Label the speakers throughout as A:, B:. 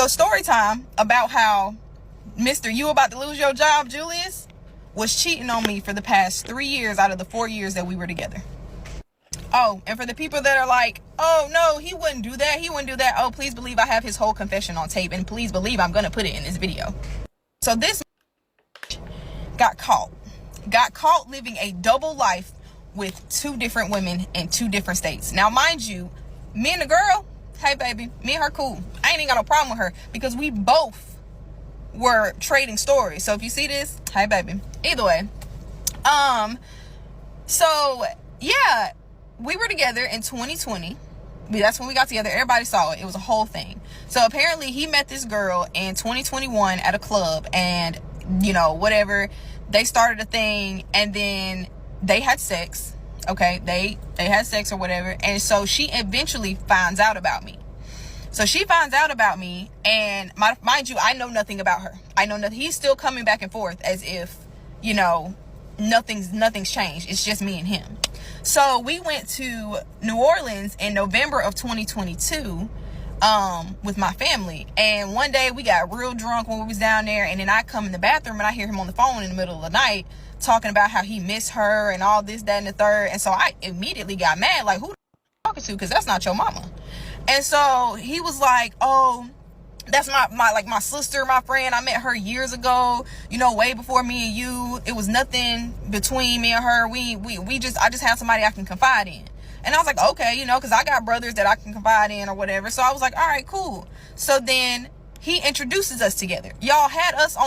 A: So story time about how Mr. You about to lose your job, Julius, was cheating on me for the past 3 years out of the 4 years that we were together. Oh, and for the people that are like, oh no, he wouldn't do that, he wouldn't do that. Oh, please believe I have his whole confession on tape, and please believe I'm gonna put it in this video. So this got caught living a double life with 2 different women in 2 different states. Now, mind you, me and the girl, hey baby, me and her cool. I ain't even got no problem with her because we both were trading stories. So if you see this, hey baby. Either way, so yeah, we were together in 2020. That's when we got together. Everybody saw it. It was a whole thing. So apparently he met this girl in 2021 at a club, and you know, whatever, they started a thing, and then they had sex. Okay, they had sex or whatever, and so she eventually finds out about me. So she finds out about me, and mind you, I know nothing about her. I know nothing. He's still coming back and forth as if, you know, nothing's changed. It's just me and him. So we went to New Orleans in November of 2022 with my family, and one day we got real drunk when we was down there, and then I come in the bathroom and I hear him on the phone in the middle of the night talking about how he missed her and all this, that, and the third. And so I immediately got mad, like, who the f- talking to? Because that's not your mama. And so he was like, oh, that's my sister, my friend. I met her years ago, you know, way before me and you. It was nothing between me and her. I just have somebody I can confide in. And I was like, okay, you know, because I got brothers that I can confide in or whatever. So I was like, all right, cool. So then he introduces us together. Y'all had us on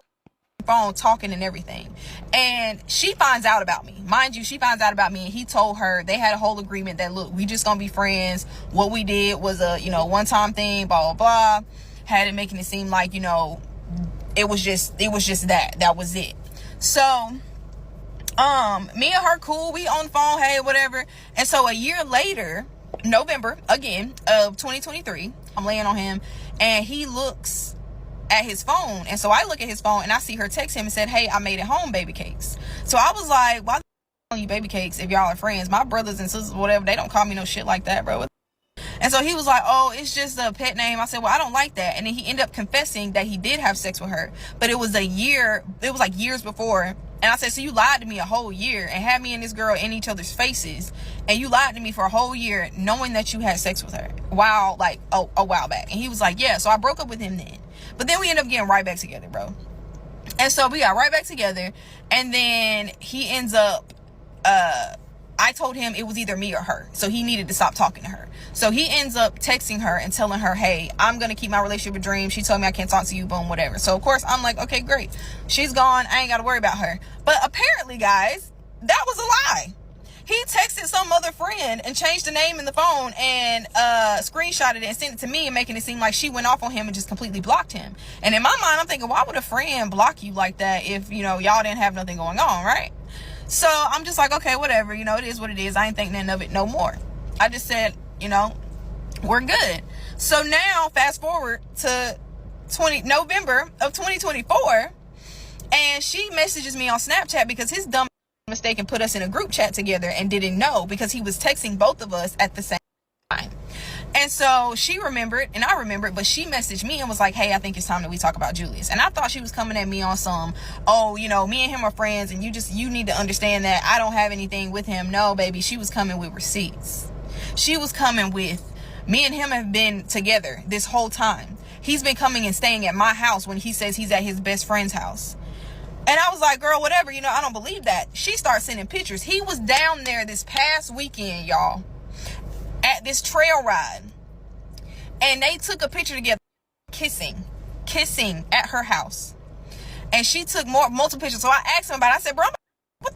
A: the phone talking and everything. And she finds out about me. Mind you, she finds out about me, and he told her, they had a whole agreement that, look, we just gonna be friends. What we did was a, you know, one-time thing, blah, blah, blah. Had it making it seem like, you know, it was just that was it. So me and her cool, we on the phone, hey, whatever. And so a year later, November again of 2023, I'm laying on him, and he looks at his phone. And so I look at his phone and I see her text him and said, hey, I made it home, baby cakes. So I was like, why the calling you baby cakes if y'all are friends? My brothers and sisters, whatever, they don't call me no shit like that, bro. And so he was like, oh, it's just a pet name. I said, well, I don't like that. And then he ended up confessing that he did have sex with her, but it was like years before. And I said, so you lied to me a whole year and had me and this girl in each other's faces, and you lied to me for a whole year knowing that you had sex with her a while back. And he was like, yeah. So I broke up with him then. But then we ended up getting right back together, bro. And so we got right back together, and then he ends up, I told him it was either me or her, so he needed to stop talking to her. So he ends up texting her and telling her, hey, I'm gonna keep my relationship a dream. She told me I can't talk to you, boom, whatever. So of course I'm like, okay, great, she's gone, I ain't gotta worry about her. But apparently, guys, that was a lie. He texted some other friend and changed the name in the phone and screenshotted it and sent it to me, and making it seem like she went off on him and just completely blocked him. And in my mind, I'm thinking, why would a friend block you like that if, you know, y'all didn't have nothing going on, right? So I'm just like, okay, whatever, you know, it is what it is. I ain't think nothing of it no more. I just said, you know, we're good. So now fast forward to November of 2024, and she messages me on Snapchat because his dumb mistake and put us in a group chat together and didn't know, because he was texting both of us at the same time. And so she remembered and I remembered, but she messaged me and was like, hey, I think it's time that we talk about Julius. And I thought she was coming at me on some, oh, you know, me and him are friends, and you need to understand that I don't have anything with him. No, baby, she was coming with receipts. She was coming with, me and him have been together this whole time. He's been coming and staying at my house when he says he's at his best friend's house. And I was like, girl, whatever, you know, I don't believe that. She starts sending pictures. He was down there this past weekend, y'all, at this trail ride, and they took a picture together, kissing at her house. And she took multiple pictures. So I asked him about it. I said, bro, what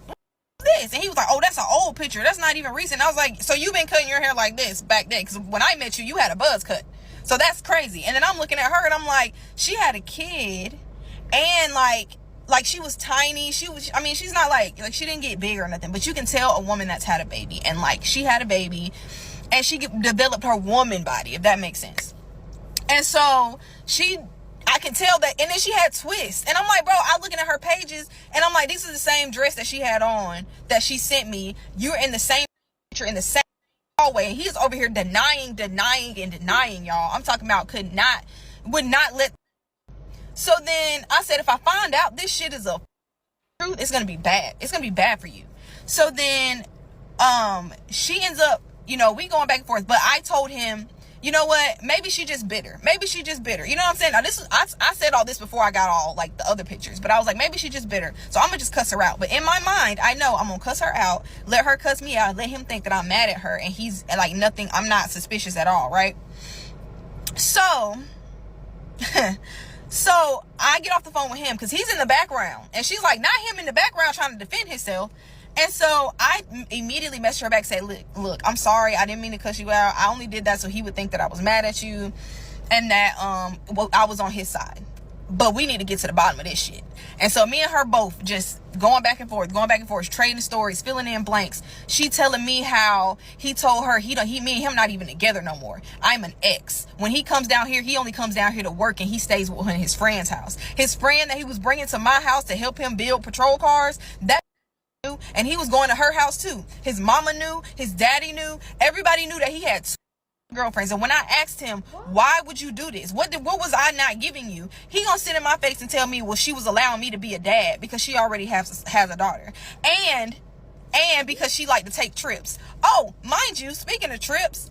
A: is this? And he was like, oh, that's an old picture, that's not even recent. I was like, so you've been cutting your hair like this back then? Because when I met you, you had a buzz cut. So that's crazy. And then I'm looking at her and I'm like, she had a kid, and like she was tiny. She's not like she didn't get big or nothing, but you can tell a woman that's had a baby, and like she had a baby, and she developed her woman body, if that makes sense. And so I can tell that. And then she had twists, and I'm like, bro, I'm looking at her pages, and I'm like, this is the same dress that she had on that she sent me. You're in the same picture in the same hallway, and he's over here denying, y'all. I'm talking about could not would not let. So then I said, if I find out this shit is a truth, it's gonna be bad. It's gonna be bad for you. So then she ends up, we going back and forth. But I told him, you know what, maybe she just bitter. Maybe she just bitter. You know what I'm saying? Now this is, I said all this before I got all like the other pictures, but I was like, maybe she just bitter, so I'm gonna just cuss her out. But in my mind, I know I'm gonna cuss her out, let her cuss me out, let him think that I'm mad at her, and he's like, nothing, I'm not suspicious at all, right? So so I get off the phone with him because he's in the background, and she's like, not him in the background trying to defend himself. And so I immediately messaged her back, say, look, I'm sorry, I didn't mean to cuss you out. I only did that so he would think that I was mad at you, and that I was on his side. But we need to get to the bottom of this shit. And so me and her both just going back and forth, trading stories, filling in blanks. She telling me how he told her me and him not even together no more. I'm an ex. When he comes down here, he only comes down here to work, and he stays in his friend's house. His friend that he was bringing to my house to help him build patrol cars, that knew, and he was going to her house too. His mama knew, his daddy knew, everybody knew that he had two girlfriends. And when I asked him, why would you do this? What was I not giving you? He gonna sit in my face and tell me, well, she was allowing me to be a dad because she already has a daughter, and because she liked to take trips. Oh, mind you, speaking of trips,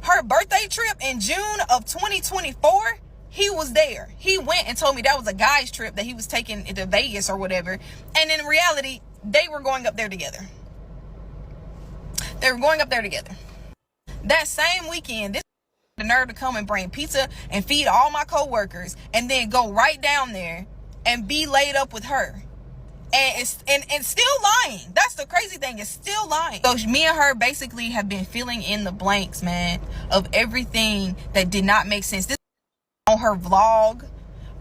A: her birthday trip in June of 2024, he was there. He went and told me that was a guy's trip that he was taking to Vegas or whatever. And in reality, they were going up there together. That same weekend, this the nerve to come and bring pizza and feed all my co-workers, and then go right down there and be laid up with her. And it's still lying. That's the crazy thing. It's still lying. So me and her basically have been filling in the blanks, man, of everything that did not make sense. This on her vlog,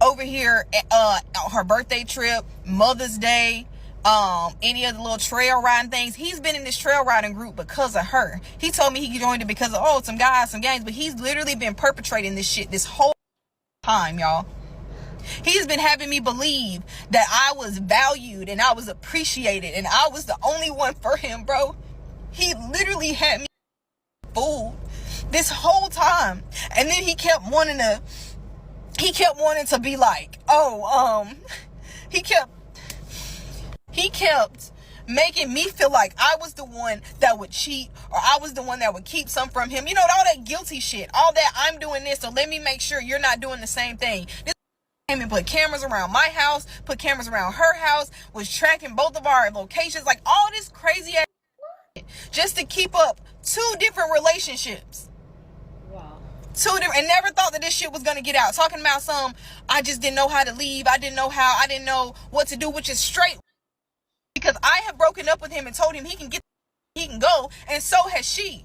A: over here, her birthday trip, Mother's Day, any of the little trail riding things. He's been in this trail riding group because of her. He told me he joined it because of, some guys, some gangs, but he's literally been perpetrating this shit this whole time, y'all. He's been having me believe that I was valued and I was appreciated and I was the only one for him, bro. He literally had me fooled this whole time. And then he kept wanting to be like, he kept making me feel like I was the one that would cheat, or I was the one that would keep some from him. All that guilty shit, all that I'm doing this, so let me make sure you're not doing the same thing. This came and put cameras around my house, put cameras around her house, was tracking both of our locations, like all this crazy ass shit, just to keep up two different relationships. Wow. And never thought that this shit was gonna get out. Talking about I just didn't know how to leave. I didn't know what to do, which is straight. Because I have broken up with him and told him he can go, and so has she.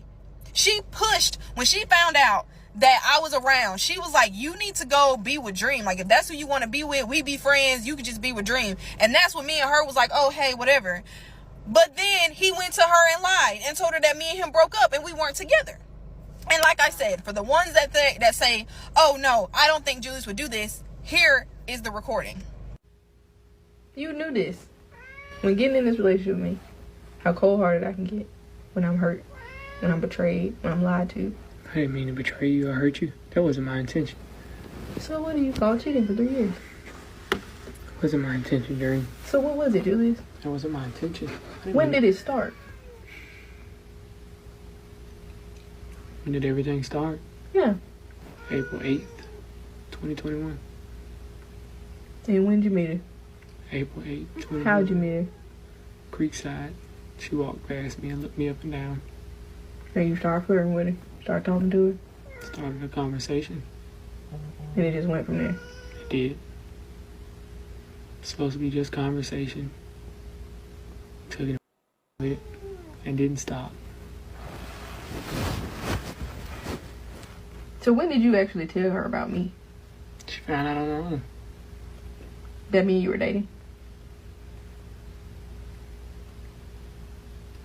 A: She pushed when she found out that I was around. She was like, you need to go be with Dream. Like, if that's who you want to be with, we be friends. You could just be with Dream. And that's when me and her was like, oh, hey, whatever. But then he went to her and lied and told her that me and him broke up and we weren't together. And like I said, for the ones that say, oh, no, I don't think Julius would do this, here is the recording.
B: You knew this. When getting in this relationship with me, how cold-hearted I can get when I'm hurt, when I'm betrayed, when I'm lied to.
C: I didn't mean to betray you or hurt you. That wasn't my intention.
B: So what do you call cheating for 3 years?
C: Wasn't my intention, Jerry.
B: So what was it, Julius?
C: That wasn't my intention.
B: When did it start?
C: When did everything start?
B: Yeah.
C: April 8th, 2021.
B: And when did you meet her?
C: April 8th, 2021.
B: How'd you meet her?
C: Creekside. She walked past me and looked me up and down.
B: And you started flirting with her? Start talking to her?
C: Started a conversation.
B: And it just went from there?
C: It did. It's supposed to be just conversation. Took it and didn't stop.
B: So when did you actually tell her about me?
C: She found out on her own.
B: That mean you were dating?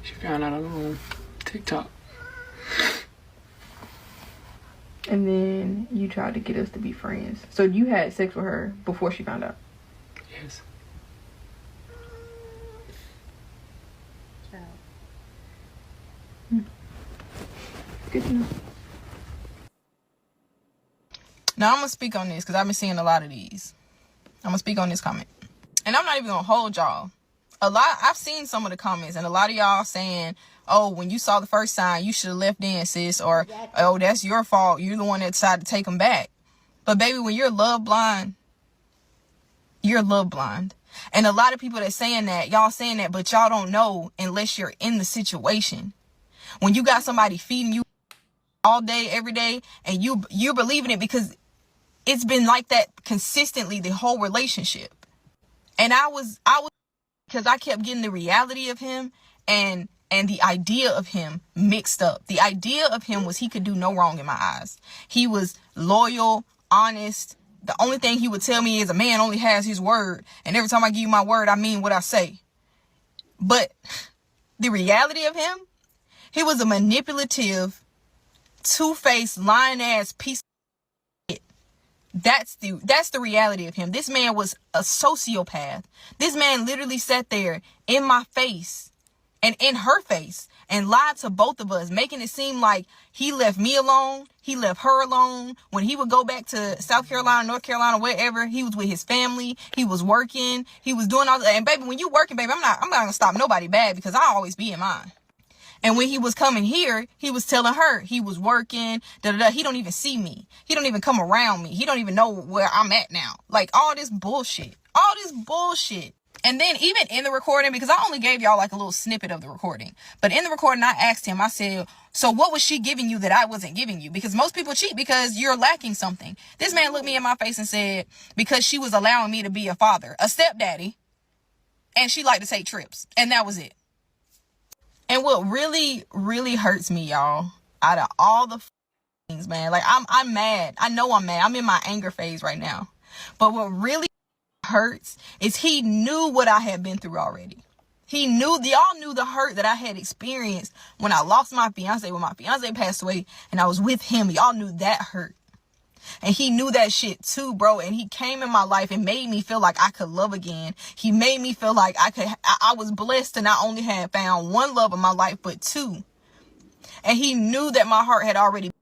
C: She found out on her own. TikTok.
B: And then you tried to get us to be friends. So you had sex with her before she found out?
C: Yes.
B: Good to know.
A: Now, I'm going to speak on this because I've been seeing a lot of these. I'm going to speak on this comment. And I'm not even going to hold y'all. I've seen some of the comments, and a lot of y'all saying, oh, when you saw the first sign, you should have left in, sis. Or, oh, that's your fault. You're the one that decided to take them back. But, baby, when you're love blind, you're love blind. And a lot of people that's saying that, y'all saying that, but y'all don't know unless you're in the situation. When you got somebody feeding you all day, every day, and you're believing it because it's been like that consistently the whole relationship. And I was because I kept getting the reality of him and the idea of him mixed up. The idea of him was he could do no wrong in my eyes. He was loyal, honest. The only thing he would tell me is a man only has his word. And every time I give you my word, I mean what I say. But the reality of him, he was a manipulative, two-faced, lying-ass piece of shit. That's the reality of him. This man was a sociopath. This man literally sat there in my face and in her face and lied to both of us, making it seem like he left me alone. He left her alone. When he would go back to South Carolina, North Carolina, wherever, he was with his family. He was working. He was doing all that. And baby, when you working, baby, I'm not gonna stop nobody bad because I always be in mine. And when he was coming here, he was telling her he was working, He don't even see me. He don't even come around me. He don't even know where I'm at now. Like all this bullshit. And then even in the recording, because I only gave y'all like a little snippet of the recording, but in the recording, I asked him, I said, so what was she giving you that I wasn't giving you? Because most people cheat because you're lacking something. This man looked me in my face and said, because she was allowing me to be a father, a stepdaddy, and she liked to take trips. And that was it. And what really, really hurts me, y'all, out of all the things, man, like I'm mad. I know I'm mad. I'm in my anger phase right now. But what really hurts is he knew what I had been through already. Y'all knew the hurt that I had experienced when I lost my fiance, when my fiance passed away and I was with him. Y'all knew that hurt. And he knew that shit too, bro. And he came in my life and made me feel like I could love again. He made me feel like I was blessed to not only have found one love in my life, but two. And he knew that my heart had already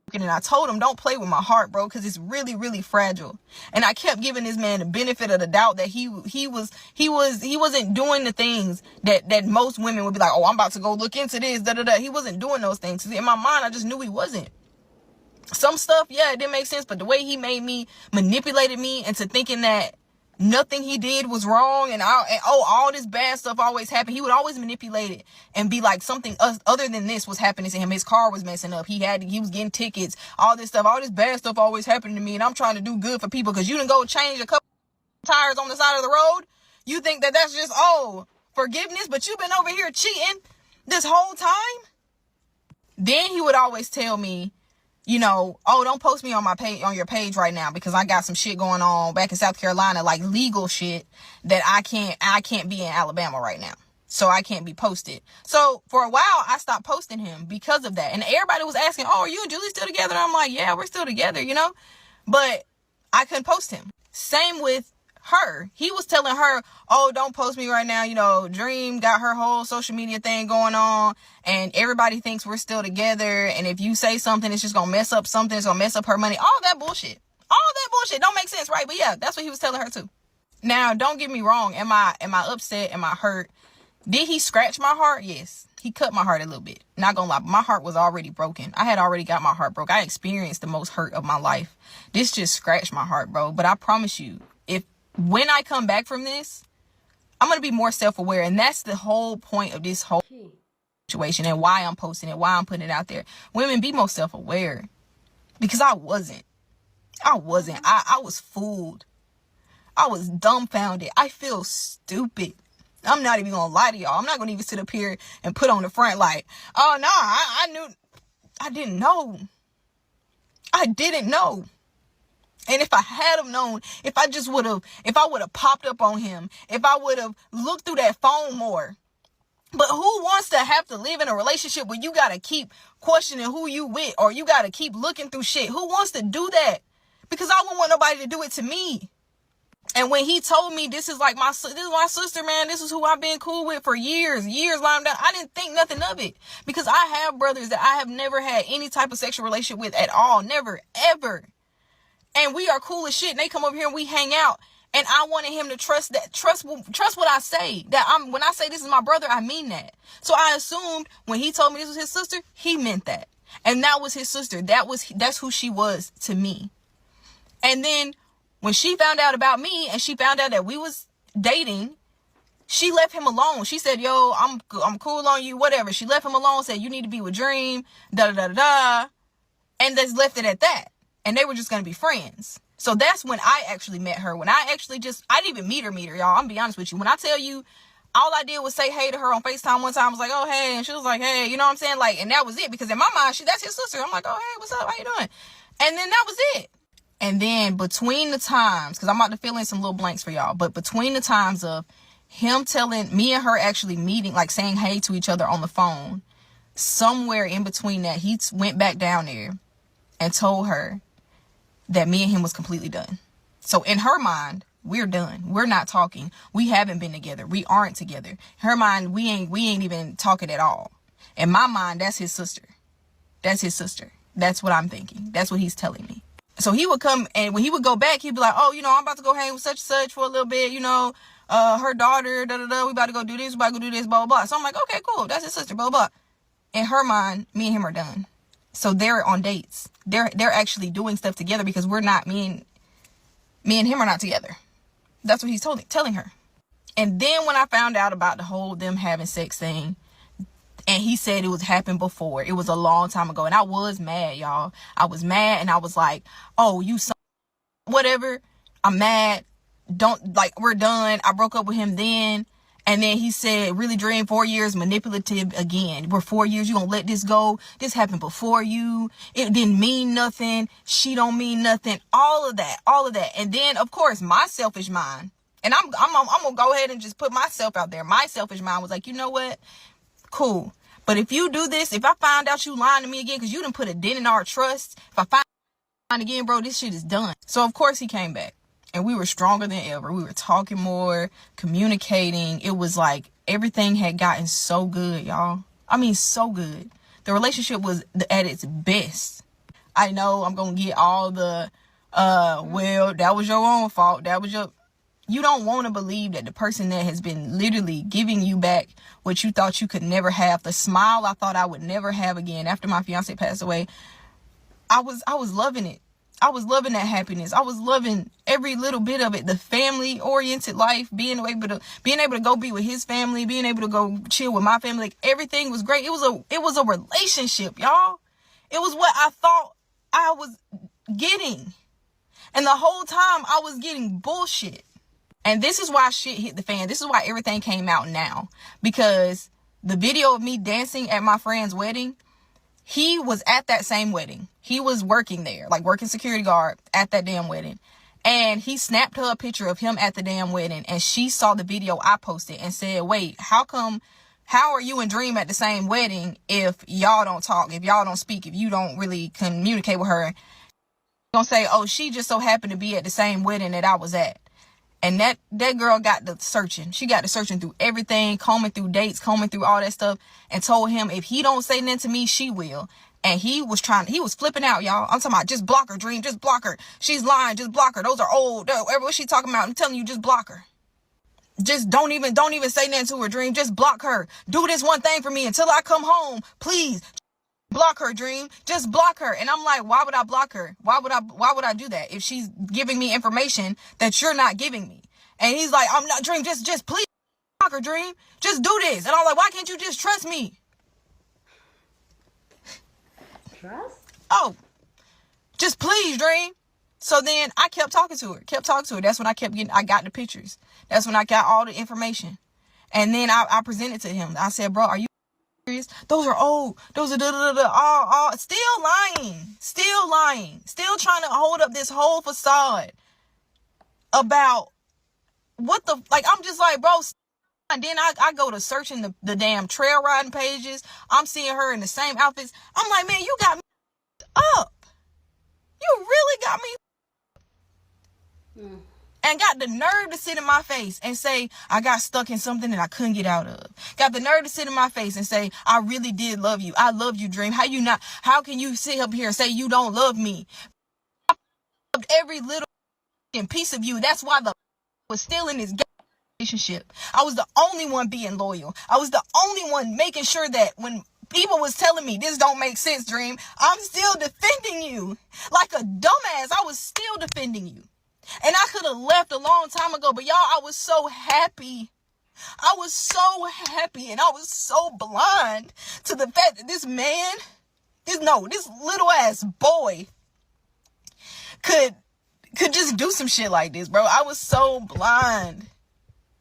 A: broken. And I told him, don't play with my heart, bro, because it's really, really fragile. And I kept giving this man the benefit of the doubt that he wasn't doing the things that most women would be like, oh, I'm about to go look into this, He wasn't doing those things. In my mind, I just knew he wasn't. Some stuff, yeah, it didn't make sense, but the way he manipulated me into thinking that nothing he did was wrong and all this bad stuff always happened. He would always manipulate it and be like something other than this was happening to him. His car was messing up. He was getting tickets, all this stuff. All this bad stuff always happened to me, and I'm trying to do good for people because you didn't go change a couple tires on the side of the road. You think that that's just, forgiveness, but you've been over here cheating this whole time? Then he would always tell me, don't post me on my page, on your page right now, because I got some shit going on back in South Carolina, like legal shit that I can't be in Alabama right now. So I can't be posted. So for a while, I stopped posting him because of that. And everybody was asking, oh, are you and Julie still together? And I'm like, yeah, we're still together, but I couldn't post him. Same with her. He was telling her, oh, don't post me right now. Dream got her whole social media thing going on and everybody thinks we're still together. And if you say something, it's just going to mess up something. It's going to mess up her money. All that bullshit don't make sense, right? But yeah, that's what he was telling her too. Now, don't get me wrong. Am I upset? Am I hurt? Did he scratch my heart? Yes. He cut my heart a little bit. Not gonna lie, my heart was already broken. I had already got my heart broke. I experienced the most hurt of my life. This just scratched my heart, bro. But I promise you, when I come back from this, I'm going to be more self-aware. And that's the whole point of this whole situation and why I'm posting it, why I'm putting it out there. Women, be more self-aware. Because I wasn't. I was fooled. I was dumbfounded. I feel stupid. I'm not even going to lie to y'all. I'm not going to even sit up here and put on the front like, oh, no, I didn't know. I didn't know. And if I had have known, if I would have popped up on him, if I would have looked through that phone more. But who wants to have to live in a relationship where you got to keep questioning who you with, or you got to keep looking through shit? Who wants to do that? Because I wouldn't want nobody to do it to me. And when he told me this is my sister, man, this is who I've been cool with for years lined up, I didn't think nothing of it. Because I have brothers that I have never had any type of sexual relationship with at all. Never, ever. and we are cool as shit, and they come over here and we hang out, and I wanted him to trust what I say, that when I say this is my brother, I mean that. So I assumed when he told me this was his sister, he meant that, and that was his sister. That's who she was to me. And then when she found out about me and she found out that we was dating, she left him alone. She said, yo, I'm cool on you, whatever. She left him alone, said, you need to be with Dream, da-da-da-da-da. And just left it at that. And they were just going to be friends. So that's when I actually met her. When I didn't even meet her, y'all. I'm going to be honest with you. When I tell you, all I did was say hey to her on FaceTime one time. I was like, oh, hey. And she was like, hey, you know what I'm saying? Like, and that was it. Because in my mind, that's his sister. I'm like, oh, hey, what's up? How you doing? And then that was it. And then between the times, because I'm about to fill in some little blanks for y'all, but between the times of him telling me and her actually meeting, like saying hey to each other on the phone, somewhere in between that, he went back down there and told her that me and him was completely done. So in her mind, we're done. We're not talking. We haven't been together. We aren't together. In her mind, we ain't even talking at all. In my mind, that's his sister. That's his sister. That's what I'm thinking. That's what he's telling me. So he would come, and when he would go back, he'd be like, oh, I'm about to go hang with such and such for a little bit, her daughter, we about to go do this, we about to go do this, blah, blah, blah. So I'm like, okay, cool, that's his sister, blah, blah. In her mind, me and him are done. So they're on dates. They're actually doing stuff together because we're not, me and him are not together. That's what he's telling her. And then when I found out about the whole them having sex thing, and he said it was happened before. It was a long time ago. And I was mad, y'all. I was mad, and I was like, oh, whatever. I'm mad. We're done. I broke up with him then. And then he said, really, Dream, 4 years, manipulative again. We're 4 years. You gonna let this go? This happened before you. It didn't mean nothing. She don't mean nothing. All of that. And then, of course, my selfish mind. And I'm gonna go ahead and just put myself out there. My selfish mind was like, you know what? Cool. But if you do this, if I find out you lying to me again, because you done put a dent in our trust, if I find again, bro, this shit is done. So of course he came back, and we were stronger than ever. We were talking more, communicating. It was like everything had gotten so good, y'all. I mean, so good. The relationship was at its best. I know I'm gonna get all the well, that was your own fault. You don't want to believe that the person that has been literally giving you back what you thought you could never have, the smile I thought I would never have again after my fiance passed away, I was loving it. I was loving that happiness. I was loving every little bit of it. The family oriented life, being able to go be with his family, being able to go chill with my family, like everything was great. It was a relationship, y'all. It was what I thought I was getting. And the whole time I was getting bullshit. And this is why shit hit the fan. This is why everything came out now. Because the video of me dancing at my friend's wedding, he was at that same wedding. He was working there, like working security guard at that damn wedding. And he snapped her a picture of him at the damn wedding. And she saw the video I posted and said, wait, how are you and Dream at the same wedding if y'all don't talk, if y'all don't speak, if you don't really communicate with her? Gonna say, oh, she just so happened to be at the same wedding that I was at. And that girl got the searching. She got the searching through everything, combing through dates, combing through all that stuff, and told him if he don't say nothing to me, she will. And he was flipping out, y'all. I'm talking about just block her, Dream, just block her. She's lying, just block her. Those are old. Whatever she talking about, I'm telling you, just block her. Just don't even say nothing to her, Dream. Just block her. Do this one thing for me until I come home, please. Block her, Dream. Just block her. And I'm like, why would I block her? Why would I do that if she's giving me information that you're not giving me? And he's like, I'm not, Dream, just please block her, Dream. Just do this. And I'm like, why can't you just trust me?
D: Trust?
A: Oh, just please, Dream. So then I kept talking to her. That's when I got the pictures. That's when I got all the information. And then I presented to him. I said, bro, are you serious? Those are old. Those are all still lying, still trying to hold up this whole facade about what the, like, I'm just like, bro. And then I go to searching the damn trail riding pages. I'm seeing her in the same outfits. I'm like, man, you got me up. You really got me. And got the nerve to sit in my face and say, I got stuck in something that I couldn't get out of. Got the nerve to sit in my face and say, I really did love you. I love you, Dream. How can you sit up here and say you don't love me? I loved every little piece of you. That's why the was still in this relationship. I was the only one being loyal. I was the only one making sure that when people was telling me this don't make sense, Dream, I'm still defending you. Like a dumbass, I was still defending you. And I could have left a long time ago, but y'all, I was so happy. I was so happy, and I was so blind to the fact that this man, this little ass boy could just do some shit like this, bro. I was so blind.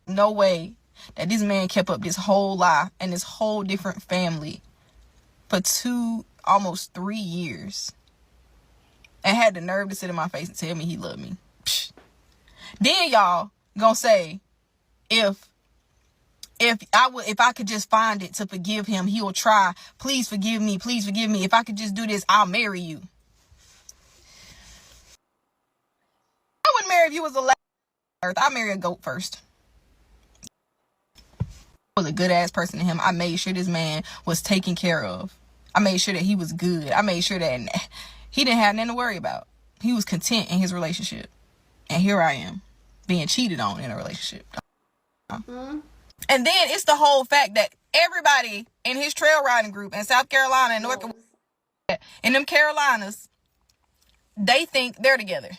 A: No way that this man kept up this whole lie and this whole different family for almost 3 years and had the nerve to sit in my face and tell me he loved me. Psh. Then y'all gonna say, if I could just find it to forgive him, he will try. Please forgive me. Please forgive me. If I could just do this, I'll marry you. I wouldn't marry if you was the last on earth. I'd marry a goat first. I was a good ass person to him. I made sure this man was taken care of. I made sure that he was good. I made sure that he didn't have nothing to worry about. He was content in his relationship. And here I am, being cheated on in a relationship. Mm-hmm. And then it's the whole fact that everybody in his trail riding group in South Carolina and North Carolina, in them Carolinas, they think they're together.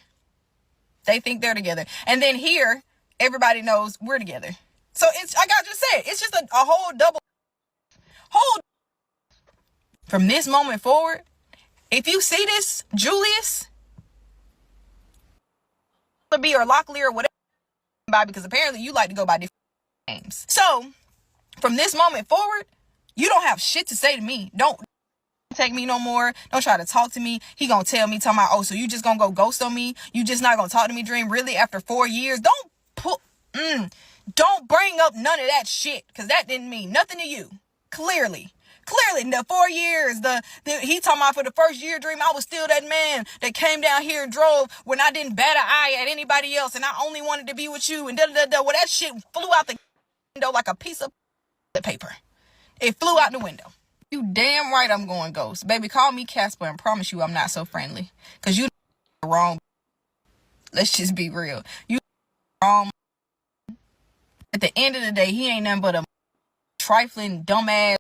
A: They think they're together. And then here, everybody knows we're together. So it's just a whole double. From this moment forward, if you see this, Julius, or Lockley or whatever, because apparently you like to go by different names. So from this moment forward, you don't have shit to say to me. Don't take me no more. Don't try to talk to me. He gonna tell me, talking about, oh, so you just gonna go ghost on me? You just not gonna talk to me, Dream? Really, after 4 years? Don't bring up none of that shit, because that didn't mean nothing to you. Clearly, the 4 years, he talking about for the first year, Dream, I was still that man that came down here and drove when I didn't bat an eye at anybody else, and I only wanted to be with you, and da-da-da-da. Well, that shit flew out the window like a piece of paper. It flew out the window. You damn right I'm going ghost. Baby, call me Casper and promise you I'm not so friendly. Because you wrong. Let's just be real. You wrong. At the end of the day, he ain't nothing but a trifling dumbass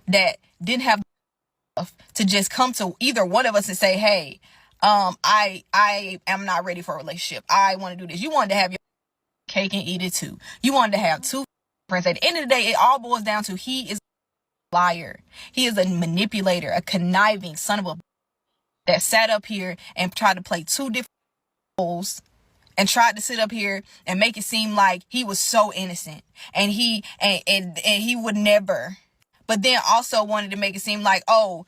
A: that didn't have enough to just come to either one of us and say, hey, I am not ready for a relationship. I want to do this. You wanted to have your cake and eat it too. You wanted to have two friends. At the end of the day, it all boils down to he is a liar. He is a manipulator, a conniving son of a that sat up here and tried to play two different roles and tried to sit up here and make it seem like he was so innocent and he would never. But then also wanted to make it seem like, oh,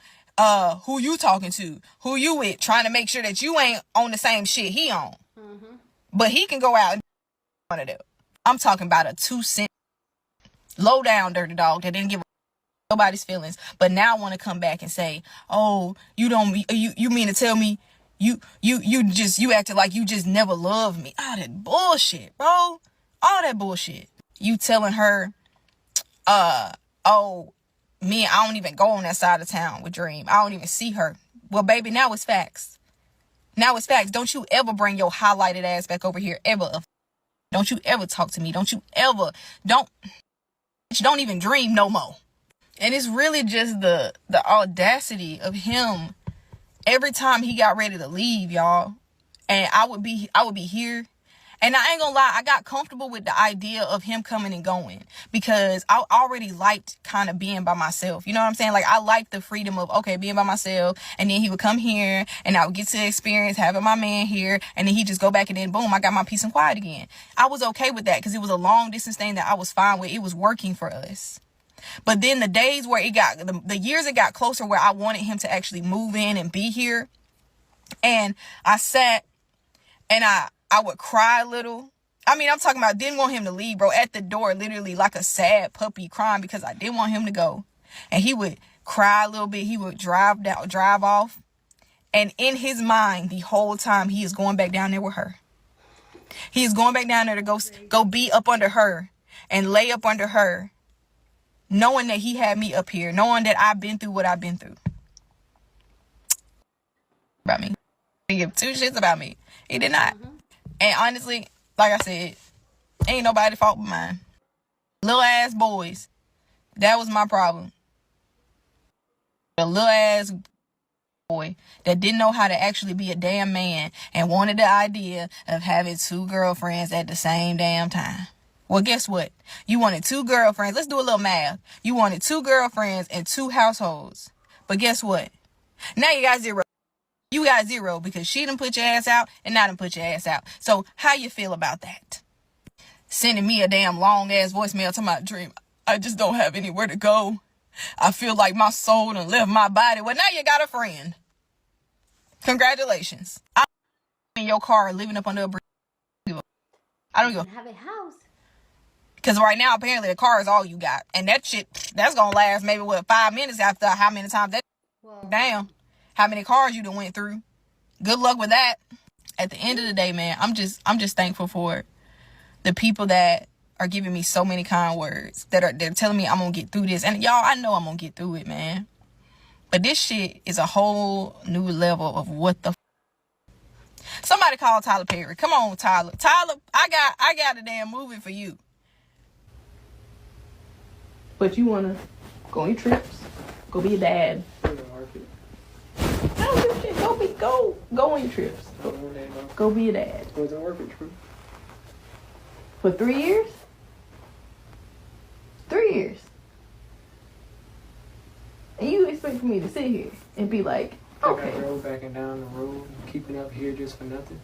A: who you talking to? Who you with? Trying to make sure that you ain't on the same shit he on. Mm-hmm. But he can go out and one of them. I'm talking about a 2-cent low down dirty dog that didn't give nobody's feelings, but now want to come back and say, oh, you mean to tell me you acted like you just never loved me. All that bullshit, bro. All that bullshit. You telling her, oh, me, I don't even go on that side of town with Dream. I don't even see her. Well, baby, now it's facts. Now it's facts. Don't you ever bring your highlighted ass back over here, ever. Don't you ever talk to me. Don't even dream no more. And it's really just the audacity of him every time he got ready to leave, y'all. And I would be here. And I ain't gonna lie, I got comfortable with the idea of him coming and going because I already liked kind of being by myself. You know what I'm saying? Like, I liked the freedom of, okay, being by myself. And then he would come here and I would get to experience having my man here. And then he'd just go back and then boom, I got my peace and quiet again. I was okay with that because it was a long distance thing that I was fine with. It was working for us. But then the days where the years it got closer where I wanted him to actually move in and be here. And I sat and I would cry a little. I mean, I'm talking about didn't want him to leave, bro. At the door, literally like a sad puppy crying because I didn't want him to go. And he would cry a little bit. He would drive off. And in his mind, the whole time, he is going back down there with her. He is going back down there to go be up under her and lay up under her. Knowing that he had me up here. Knowing that I've been through what I've been through. About me. He give two shits about me. He did not. And honestly, like I said, ain't nobody's fault but mine. Little ass boys. That was my problem. A little ass boy that didn't know how to actually be a damn man and wanted the idea of having two girlfriends at the same damn time. Well, guess what? You wanted two girlfriends. Let's do a little math. You wanted two girlfriends and two households. But guess what? Now you got zero. You got zero because she done put your ass out and I done put your ass out. So how you feel about that? Sending me a damn long ass voicemail to my dream. I just don't have anywhere to go. I feel like my soul done left my body. Well, now you got a friend. Congratulations. I'm in your car living up under a bridge. I don't even
D: have a house.
A: Because right now, apparently, the car is all you got. And that shit, that's going to last maybe, 5 minutes after how many times that down. How many cars you done went through. Good luck with that. At the end of the day, man, I'm just thankful for the people that are giving me so many kind words. They're telling me I'm going to get through this. And y'all, I know I'm going to get through it, man. But this shit is a whole new level of what the Somebody call Tyler Perry. Come on, Tyler. Tyler, I got a damn movie for you.
B: But you wanna go on your trips, go be a dad. I don't give a shit. Go on your trips. Go be a dad.
C: Wasn't working, true.
B: For 3 years? 3 years. And you expect me to sit here and be like, okay.
C: I drove back and down the road, keeping up here just for nothing.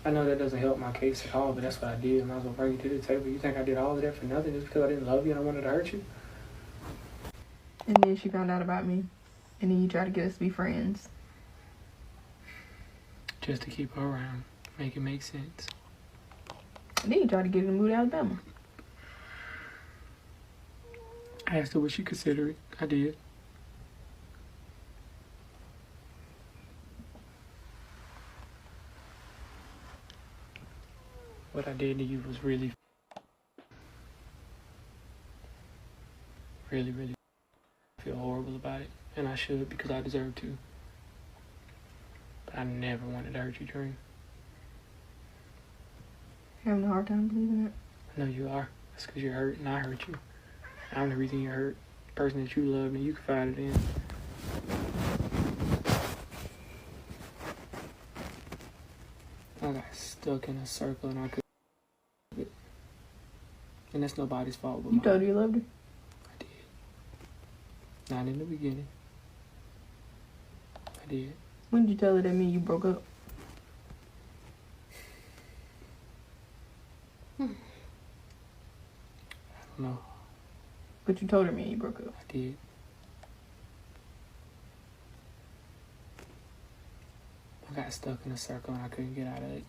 C: I know that doesn't help my case at all, but that's what I did. I might as well bring you to the table. You think I did all of that for nothing just because I didn't love you and I wanted to hurt you?
B: And then she found out about me. And then you try to get us to be friends.
C: Just to keep her around. Make it make sense.
B: And then you try to get her to move to Alabama.
C: I asked her what she considered. I did. What I did to you was really feel horrible about it. And I should because I deserve to. But I never wanted to hurt you, Dream.
B: You're having a hard time believing it?
C: I know you are. That's because you're hurt and I hurt you. I'm the reason you're hurt. The person that you love and you confided in. I got stuck in a circle and I couldn't. And that's nobody's fault but
B: You
C: mine.
B: told her you loved her?
C: I did. Not in the beginning. I did.
B: When did you tell her that me and you broke up?
C: I don't know.
B: But you told her me and you broke up.
C: I did. I got stuck in a circle and I couldn't get out of it.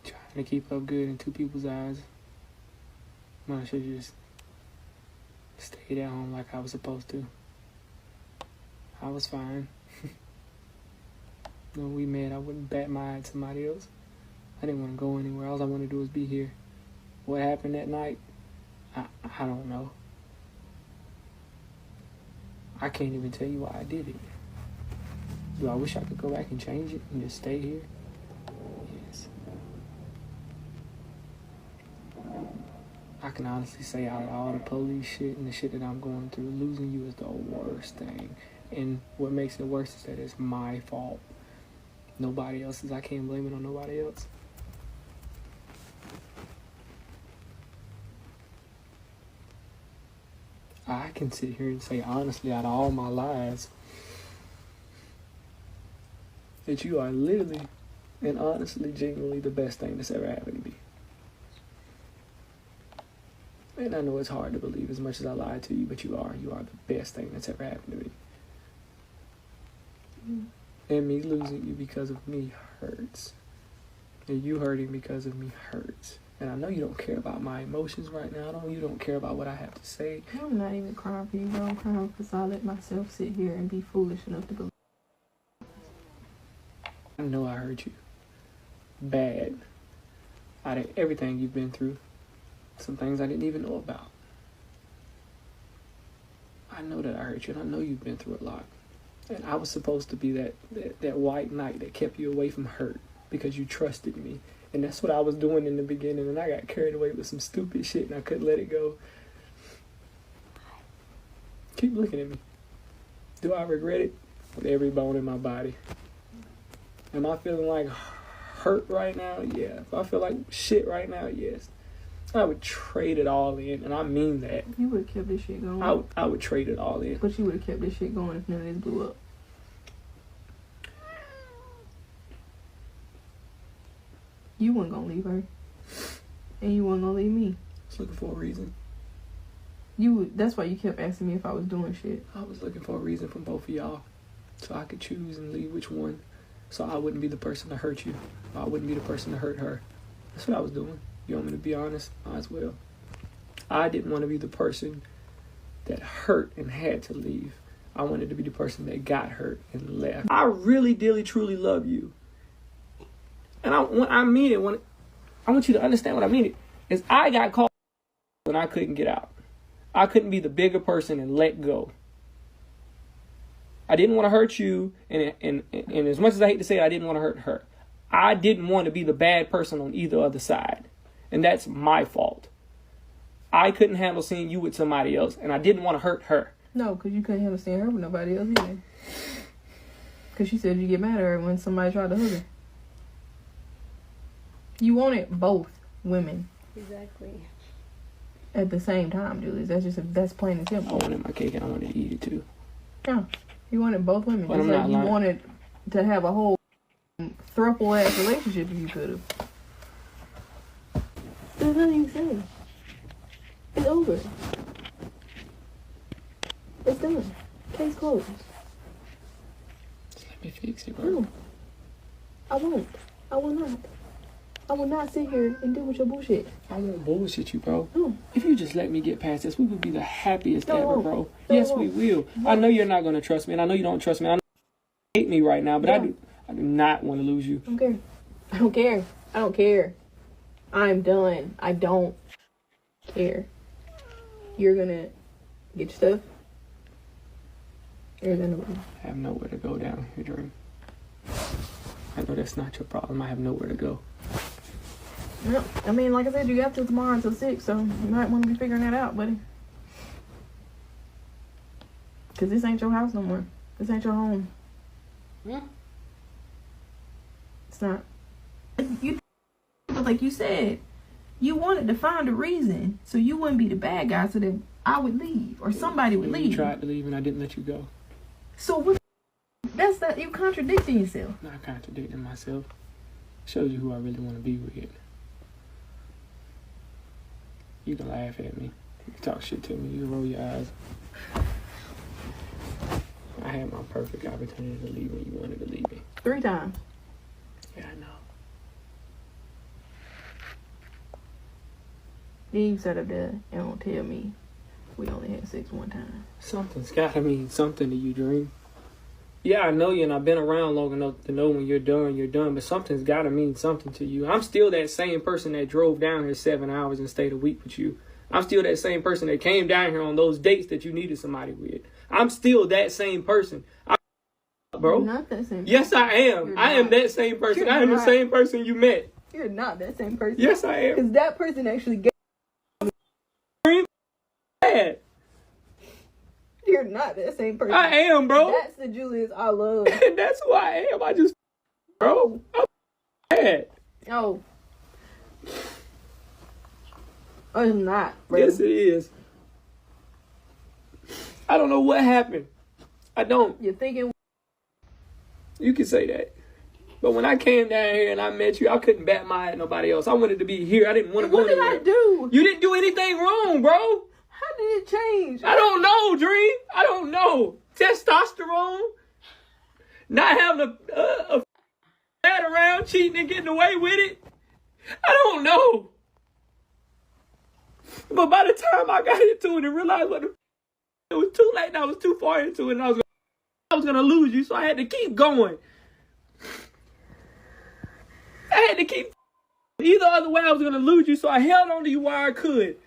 C: Trying to keep up good in two people's eyes. I should just stayed at home like I was supposed to. I was fine. When we met, I wouldn't bat my eye at somebody else. I didn't want to go anywhere. All I wanted to do was be here. What happened that night? I don't know. I can't even tell you why I did it. Do I wish I could go back and change it and just stay here? Yes. I can honestly say out of all the police shit and the shit that I'm going through, losing you is the worst thing. And what makes it worse is that it's my fault. Nobody else's. I can't blame it on nobody else. I can sit here and say honestly out of all my lies that you are literally and honestly, genuinely the best thing that's ever happened to me. And I know it's hard to believe as much as I lied to you, but you are the best thing that's ever happened to me. And me losing you because of me hurts. And you hurting because of me hurts. And I know you don't care about my emotions right now. I know you don't care about what I have to say.
B: I'm not even crying for you, bro. I'm crying because I let myself sit here and be foolish enough to believe.
C: I know I hurt you. Bad. Out of everything you've been through. Some things I didn't even know about. I I know that I hurt you, and I know you've been through a lot. And I was supposed to be that white knight that kept you away from hurt because you trusted me. And that's what I was doing in the beginning, and I got carried away with some stupid shit, and I couldn't let it go. Keep looking at me. Do I regret it? With every bone in my body. Am I feeling like hurt right now? Yeah. If I feel like shit right now, yes. I would trade it all in, and I mean that.
B: You would have kept this shit going.
C: I would trade it all in.
B: But you would have kept this shit going if none of this blew up. You weren't gonna leave her. And you weren't gonna leave me.
C: I was looking for a reason.
B: That's why you kept asking me if I was doing shit.
C: I was looking for a reason from both of y'all. So I could choose and leave which one. So I wouldn't be the person to hurt you. I wouldn't be the person to hurt her. That's what I was doing. You want me to be honest? Might as well. I didn't want to be the person that hurt and had to leave. I wanted to be the person that got hurt and left. I really, dearly, truly love you. And I mean it. I want you to understand what I mean. Is I got caught when I couldn't get out. I couldn't be the bigger person and let go. I didn't want to hurt you, and as much as I hate to say it, I didn't want to hurt her. I didn't want to be the bad person on either other side. And that's my fault. I couldn't handle seeing you with somebody else, and I didn't want to hurt her.
B: No, because you couldn't handle seeing her with nobody else either. Because she said you get mad at her when somebody tried to hug her. You wanted both women.
D: Exactly.
B: At the same time, Julius. That's plain and simple.
C: I wanted my cake and I wanted to eat it too.
B: Yeah. You wanted both women.
C: But
B: Just
C: I'm
B: like
C: not
B: you
C: lying.
B: wanted to have a whole throuple ass relationship if you could have. There's nothing you can say. It's over. It's done. Case closed.
C: Just let me fix it, bro.
B: No. I won't. I will not. I will not sit here and deal with your bullshit.
C: I won't bullshit you, bro.
B: No.
C: If you just let me get past this, we would be the happiest
B: No,
C: ever, bro.
B: no,
C: Yes,
B: no.
C: we will.
B: No.
C: I know you're not going to trust me, and I know you don't trust me. I know you hate me right now, but
B: Yeah.
C: I do not want to lose you.
B: I don't care. I don't care. I don't care. I'm done. I don't care. You're gonna get your stuff. You're gonna leave.
C: I have nowhere to go down here, Dream. I know that's not your problem. I have nowhere to go.
B: Well, I mean, like I said, you got till tomorrow until 6, so you might want to be figuring that out, buddy. Because this ain't your house no more. This ain't your home.
D: Yeah.
B: It's not. But like you said, you wanted to find a reason so you wouldn't be the bad guy, so that I would leave or somebody would
C: You
B: leave.
C: tried to leave, and I didn't let you go.
B: So what? That's that you contradicting yourself.
C: Not contradicting myself. Shows you who I really want to be with. You can laugh at me. You can talk shit to me. You can roll your eyes. I had my perfect opportunity to leave when you wanted to leave me.
B: 3 times.
C: Yeah, I know.
B: Then you sat up there and don't tell me we only had sex one time.
C: Something's gotta mean something to you, Dream. Yeah, I know you, and I've been around long enough to know when you're done, but something's gotta mean something to you. I'm still that same person that drove down here 7 hours and stayed a week with you. I'm still that same person that came down here on those dates that you needed somebody with. I'm still that same person. Bro.
B: You're not that same person.
C: Yes, I am.
B: You're
C: I am
B: not.
C: that same person.
B: You're
C: I am the
B: not.
C: same person you met.
B: You're not that same person.
C: Yes, I am.
B: Because that person actually gave.
C: Bad.
B: You're not that same person.
C: I am, bro.
B: That's the Julius I love.
C: And that's who I am. I just, bro, I'm bad.
B: Oh. Oh, it's not, bro.
C: Yes, it is. I don't know what happened. I don't.
B: You're thinking.
C: You can say that. But when I came down here and I met you, I couldn't bat my eye at nobody else. I wanted to be here. I didn't want to go
B: What did
C: anywhere.
B: I do?
C: You didn't do anything wrong, bro.
B: How did it change?
C: I don't know, Dream. I don't know. Testosterone. Not having a dad around, cheating and getting away with it. I don't know. But by the time I got into it and realized it was too late and I was too far into it and I was going to lose you, so I had to keep going. I had to keep... Either other way I was going to lose you, so I held on to you while I could.